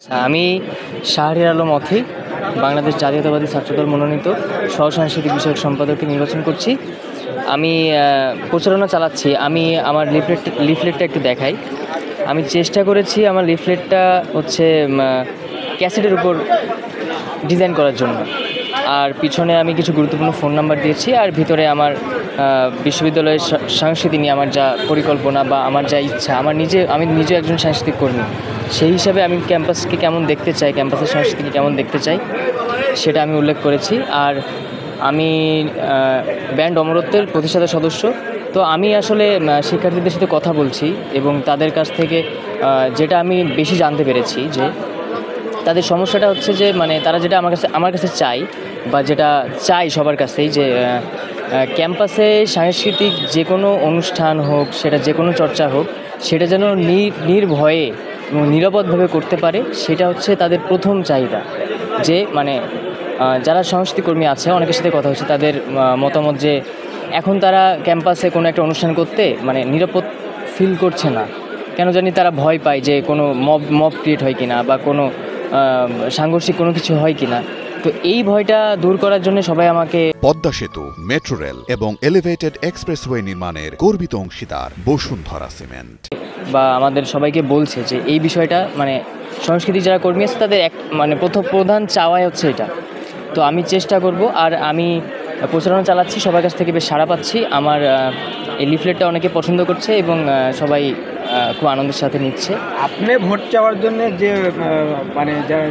আমি শাহরিয়ার আলম অথি, বাংলাদেশ জাতীয়তাবাদী ছাত্রদল মনোনীত সহ-সাংস্কৃতিক বিষয়ক সম্পাদককে নির্বাচন করছি। আমি প্রচারণা চালাচ্ছি। আমি আমার লিফলেটটা একটু দেখাই। আমি চেষ্টা করেছি আমার লিফলেটটা হচ্ছে ক্যাসেটের উপর ডিজাইন করার জন্য। আর পিছনে আমি কিছু গুরুত্বপূর্ণ ফোন নাম্বার দিয়েছি, আর ভিতরে আমার বিশ্ববিদ্যালয়ের সংস্কৃতি নিয়ে আমার যা পরিকল্পনা বা আমার যা ইচ্ছা, আমি নিজে একজন সাংস্কৃতিক কর্মী, সেই হিসাবে আমি ক্যাম্পাসকে কেমন দেখতে চাই, ক্যাম্পাসের সংস্কৃতিকে কেমন দেখতে চাই, সেটা আমি উল্লেখ করেছি। আর আমি ব্যান্ড অমরত্বের প্রতিষ্ঠাতা সদস্য। তো আমি আসলে শিক্ষার্থীদের সাথে কথা বলছি এবং তাদের কাছ থেকে যেটা আমি বেশি জানতে পেরেছি যে তাদের সমস্যাটা হচ্ছে যে তারা যেটা আমার কাছে চাই, বা যেটা চাই সবার কাছেই, যে ক্যাম্পাসে সাংস্কৃতিক যে কোনো অনুষ্ঠান হোক, সেটা যে কোনো চর্চা হোক, সেটা যেন নির্ভয়ে এবং নিরাপদভাবে করতে পারে। সেটা হচ্ছে তাদের প্রথম চাহিদা। যে যারা সংস্কৃতি কর্মী আছে, অনেকের সাথে কথা হচ্ছে, তাদের মতামত যে এখন তারা ক্যাম্পাসে কোনো একটা অনুষ্ঠান করতে নিরাপদ ফিল করছে না। কেন জানি তারা ভয় পায় যে কোনো মব ক্রিয়েট হয় কিনা, বা কোনো সাংঘর্ষিক কোনো কিছু হয় কিনা। তো এই ভয়টা দূর করার জন্য সবাই আমাকে পদ্মা সেতু, মেট্রো রেল এবং এলিভেটেড এক্সপ্রেসওয়ে নির্মাণের গর্বিত অংশীদার বসুন্ধরা সিমেন্ট বা আমাদের সবাইকে বলছে যে এই বিষয়টা সংস্কৃতি যারা কর্মী আছে তাদের প্রধান চাওয়াই হচ্ছে এটা। তো আমি চেষ্টা করব, আর আমি প্রচারণা চালাচ্ছি, সবার কাছ থেকে বেশ সাড়া পাচ্ছি। আমার এই লিফলেটটা অনেকে পছন্দ করছে এবং সবাই খুব আনন্দের সাথে নিচ্ছে। আপনি ভোট চাওয়ার জন্য যে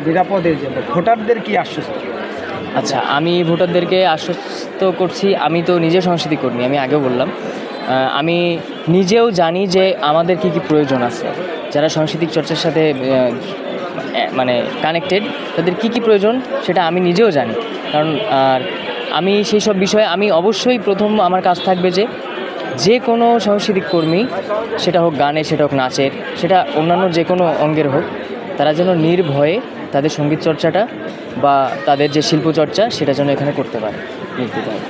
নিরাপদে যে ভোটারদের কি আশ্বস্ত? আচ্ছা, আমি ভোটারদেরকে আশ্বস্ত করছি, আমি তো নিজে সংস্কৃতি কর্মী, আমি আগেও বললাম। আমি নিজেও জানি যে আমাদের কি কি প্রয়োজন আছে, যারা সাংস্কৃতিক চর্চার সাথে কানেক্টেড, তাদের কি কি প্রয়োজন সেটা আমি নিজেও জানি। কারণ আমি সেই সব বিষয়ে আমি অবশ্যই প্রথম আমার কাজ থাকবে যে কোনো সাংস্কৃতিক কর্মী, সেটা হোক গানে, সেটা হোক নাচের, সেটা অন্যান্য যে কোনো অঙ্গের হোক, তারা যেন নির্ভয়ে তাদের সঙ্গীত চর্চাটা বা তাদের যে শিল্পচর্চা সেটা যেন এখানে করতে পারে নির্দ্বিধায়।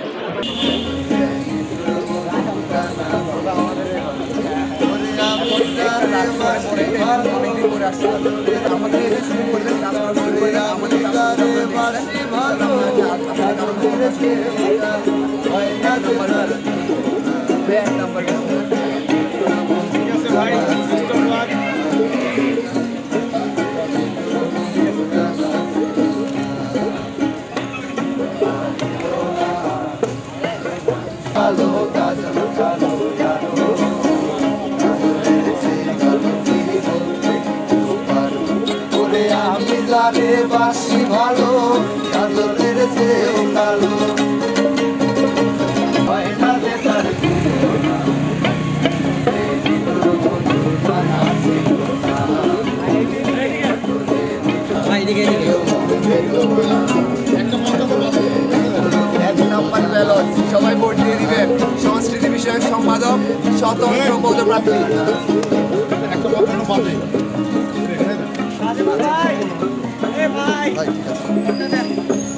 বাসি ভালো কাজলের চেয়েও কালো সবাই ভোট দিয়ে দিবেন। সংস্কৃতি বিষয়ক সম্পাদক স্বতন্ত্র পদপ্রার্থী। ভাই ঠিক আছে।